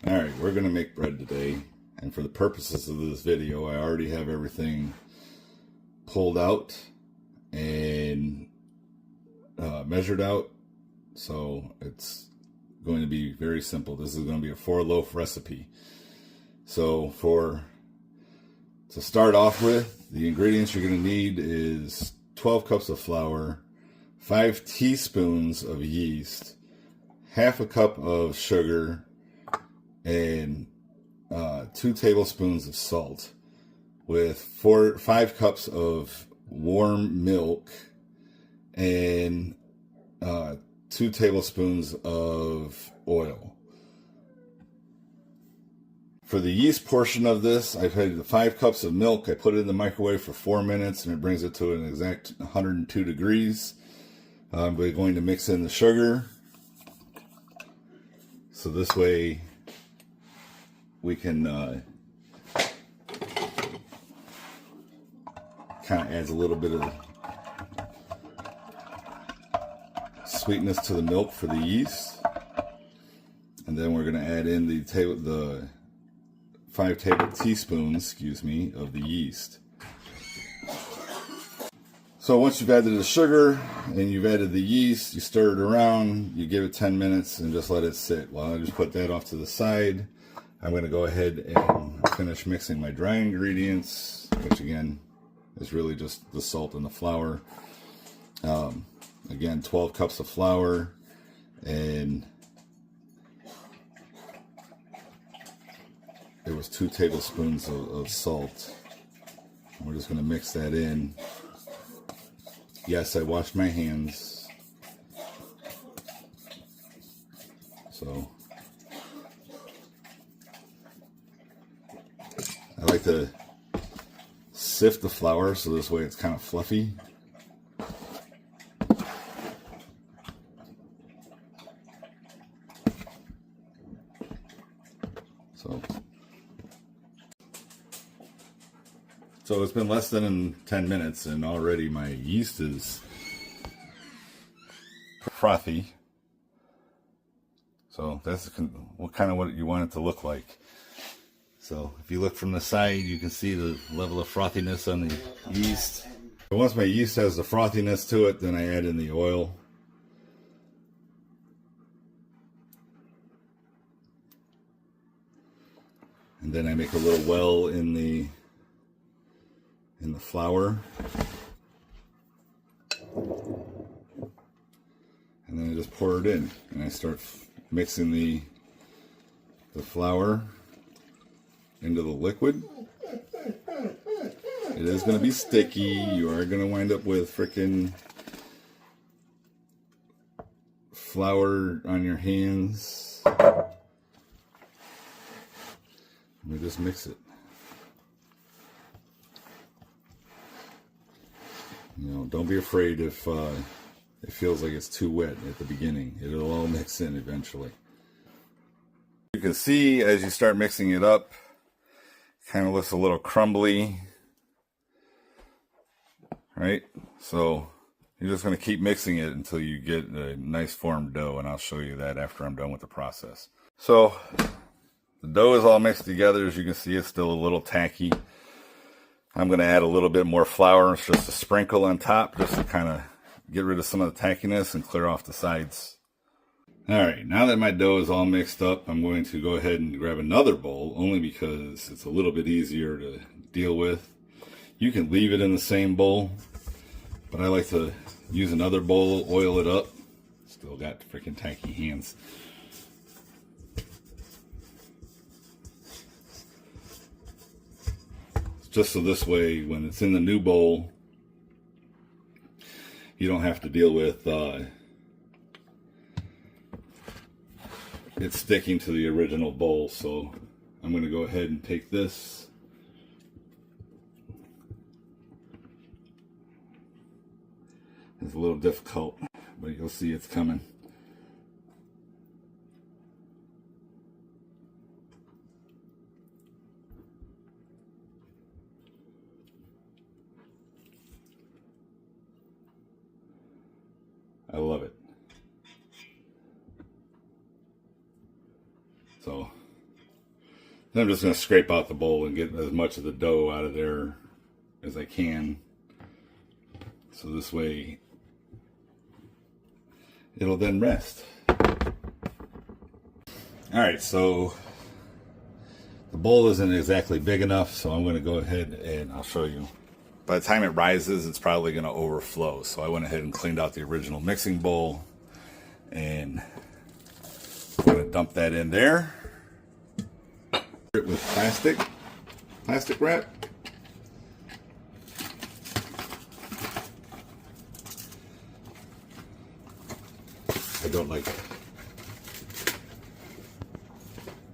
Alright, we're going to make bread today, and for the purposes of this video, I already have everything pulled out and measured out, so it's going to be very simple. This is going to be a 4-loaf recipe. So to start off with, the ingredients you're going to need is 12 cups of flour, 5 teaspoons of yeast, half a cup of sugar, and 2 tablespoons of salt, with 5 cups of warm milk, and 2 tablespoons of oil. For the yeast portion of this, I've had the 5 cups of milk. I put it in the microwave for 4 minutes and it brings it to an exact 102 degrees. We're going to mix in the sugar. So this way we can kind of adds a little bit of sweetness to the milk for the yeast. And then we're going to add in the 5 teaspoons, of the yeast. So once you've added the sugar and you've added the yeast, you stir it around, you give it 10 minutes and just let it sit. Well, I just put that off to the side. I'm going to go ahead and finish mixing my dry ingredients, which again is really just the salt and the flour. Again, 12 cups of flour, and it was 2 tablespoons of salt. We're just going to mix that in. Yes, I washed my hands. So I like to sift the flour so this way it's kind of fluffy. So it's been less than 10 minutes and already my yeast is frothy. So that's kind of what you want it to look like. So if you look from the side, you can see the level of frothiness on the yeast. So once my yeast has the frothiness to it, then I add in the oil. And then I make a little well in the flour, and then I just pour it in, and I start mixing the flour into the liquid. It is going to be sticky. You are going to wind up with frickin' flour on your hands. We just mix it. You know, don't be afraid if it feels like it's too wet at the beginning. It'll all mix in eventually. You can see as you start mixing it up, it kind of looks a little crumbly, right? So you're just going to keep mixing it until you get a nice formed dough, and I'll show you that after I'm done with the process. So the dough is all mixed together. As you can see, it's still a little tacky. I'm going to add a little bit more flour, just a sprinkle on top, just to kind of get rid of some of the tackiness and clear off the sides. Alright, now that my dough is all mixed up, I'm going to go ahead and grab another bowl, only because it's a little bit easier to deal with. You can leave it in the same bowl, but I like to use another bowl, oil it up. Still got freaking tacky hands. Just so this way, when it's in the new bowl, you don't have to deal with it sticking to the original bowl. So I'm going to go ahead and take this. It's a little difficult, but you'll see it's coming. I love it. So Then I'm just going to scrape out the bowl and get as much of the dough out of there as I can. So this way it'll then rest. Alright, so the bowl isn't exactly big enough, so I'm going to go ahead and I'll show you. By the time it rises, it's probably going to overflow. So I went ahead and cleaned out the original mixing bowl, and I'm going to dump that in there with plastic wrap. I don't like it.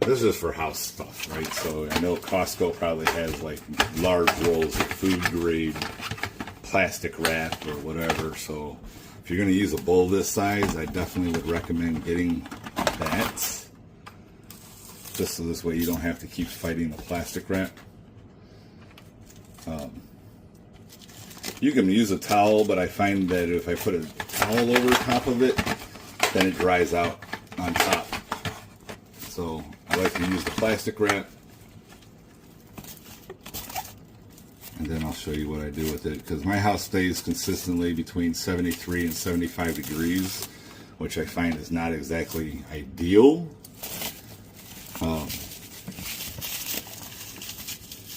This is for house stuff, right? So I know Costco probably has like large rolls of food grade plastic wrap or whatever. So if you're going to use a bowl this size, I definitely would recommend getting that. Just so this way you don't have to keep fighting the plastic wrap. You can use a towel, but I find that if I put a towel over top of it, then it dries out on top. So I like to use the plastic wrap. And then I'll show you what I do with it. Because my house stays consistently between 73 and 75 degrees, which I find is not exactly ideal.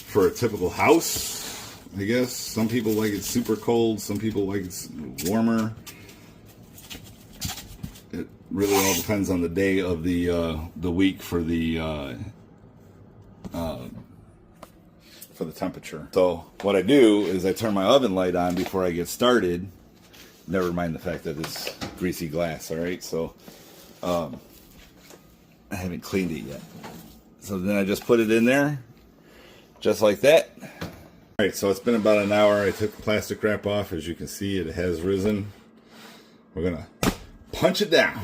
For a typical house, I guess. Some people like it super cold, some people like it warmer. It really all depends on the day of the week for the temperature. So what I do is I turn my oven light on before I get started. Never mind the fact that it's greasy glass. All right, so I haven't cleaned it yet. So then I just put it in there, just like that. All right, so it's been about an hour. I took the plastic wrap off. As you can see, it has risen. We're gonna punch it down.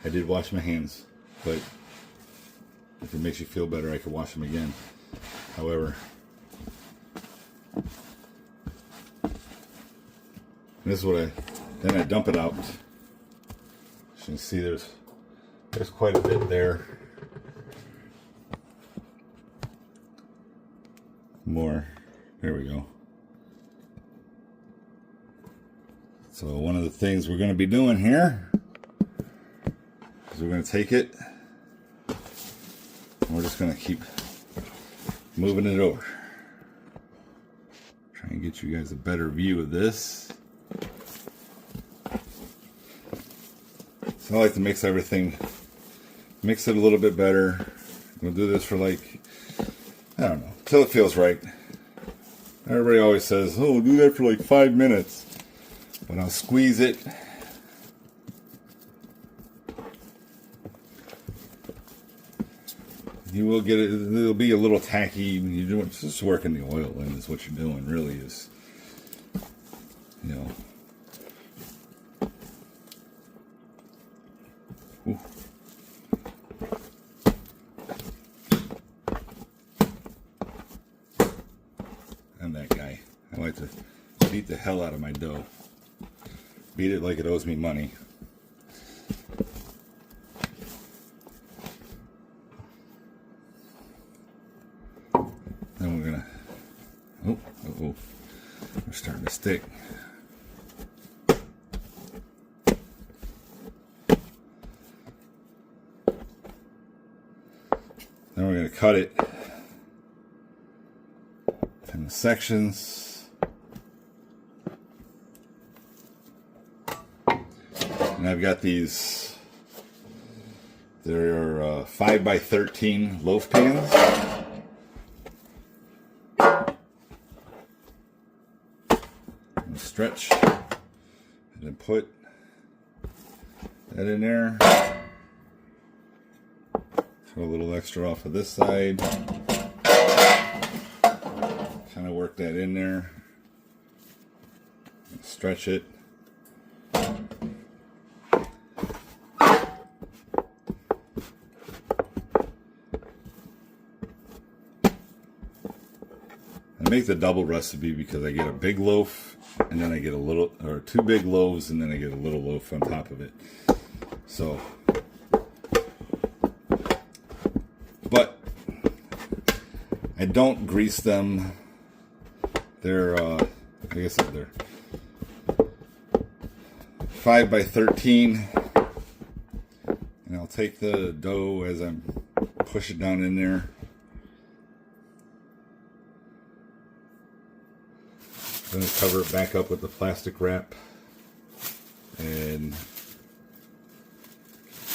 I did wash my hands, but if it makes you feel better, I could wash them again. However, this is what then I dump it out. As you can see, there's quite a bit there. More. There we go. So one of the things we're going to be doing here is we're going to take it and we're just going to keep moving it over. Try and get you guys a better view of this. So I like to mix everything, mix it a little bit better. We'll do this for like, I don't know, till it feels right. Everybody always says, oh, do that for like 5 minutes. But I'll squeeze it. You will get it, it'll be a little tacky. You're doing, just working the oil in is what you're doing, really is, you know. Ooh. I'm that guy. I like to beat the hell out of my dough. Beat it like it owes me money. Then we're gonna, we're starting to stick. Then we're gonna cut it in the sections. And I've got these, they're 5x13 loaf pans. And stretch, and then put that in there. Throw a little extra off of this side. Kind of work that in there. Stretch it. I make the double recipe because I get a big loaf and then I get a little, or 2 big loaves and then I get a little loaf on top of it. So, but I don't grease them. They're, like I said, they're 5 by 13. And I'll take the dough as I'm pushing it down in there. Then cover it back up with the plastic wrap. And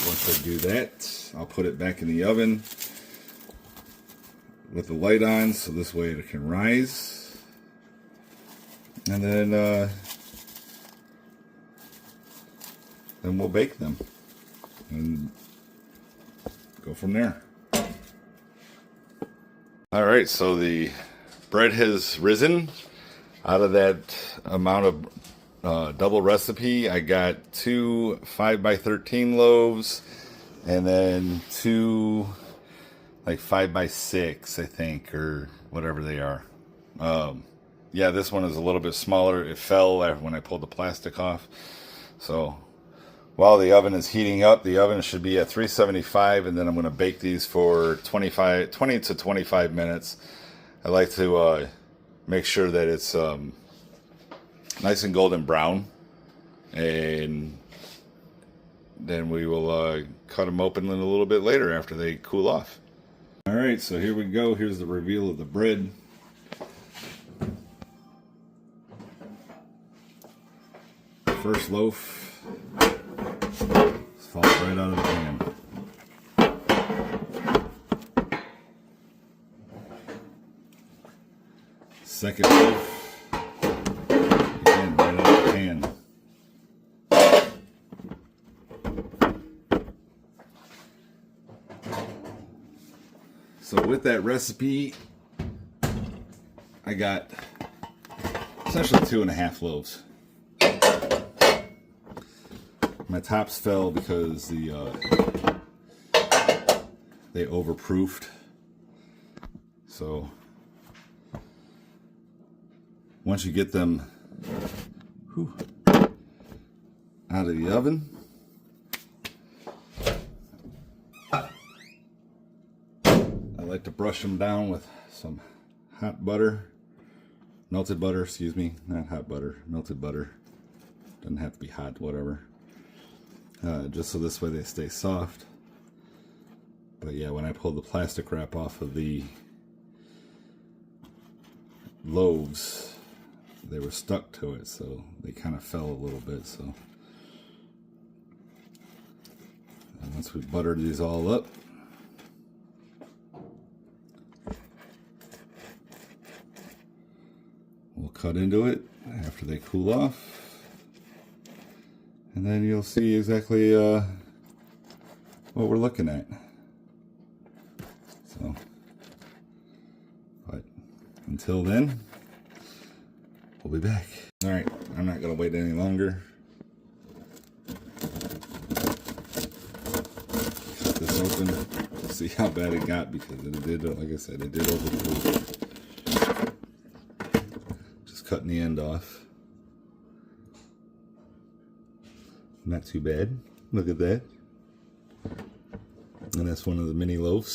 once I do that, I'll put it back in the oven with the light on, so this way it can rise. And then we'll bake them and go from there. All right, so the bread has risen. Out of that amount of double recipe, I got 2 5 by 13 loaves, and then 2 like 5 by 6, I think, or whatever they are. Yeah, this one is a little bit smaller. It fell when I pulled the plastic off. So while the oven is heating up, the oven should be at 375, and then I'm going to bake these for 20 to 25 minutes. I like to make sure that it's nice and golden brown, and then we will cut them open a little bit later after they cool off. All right, so here we go. Here's the reveal of the bread. First loaf falls right out of the pan. Second loaf, again, right out of the pan. So with that recipe, I got essentially 2.5 loaves. My tops fell because they overproofed. So once you get them out of the oven, I like to brush them down with some hot butter, melted butter, excuse me, not hot butter, melted butter. Doesn't have to be hot, whatever. Just so this way they stay soft. But yeah, when I pulled the plastic wrap off of the loaves, they were stuck to it, so they kind of fell a little bit. So and once we buttered these all up, we'll cut into it after they cool off. And then you'll see exactly what we're looking at. So, but until then, we'll be back. All right, I'm not gonna wait any longer. Cut this open to see how bad it got, because it did, like I said, it did overproof. Just cutting the end off. Not too bad. Look at that. And that's one of the mini loaves.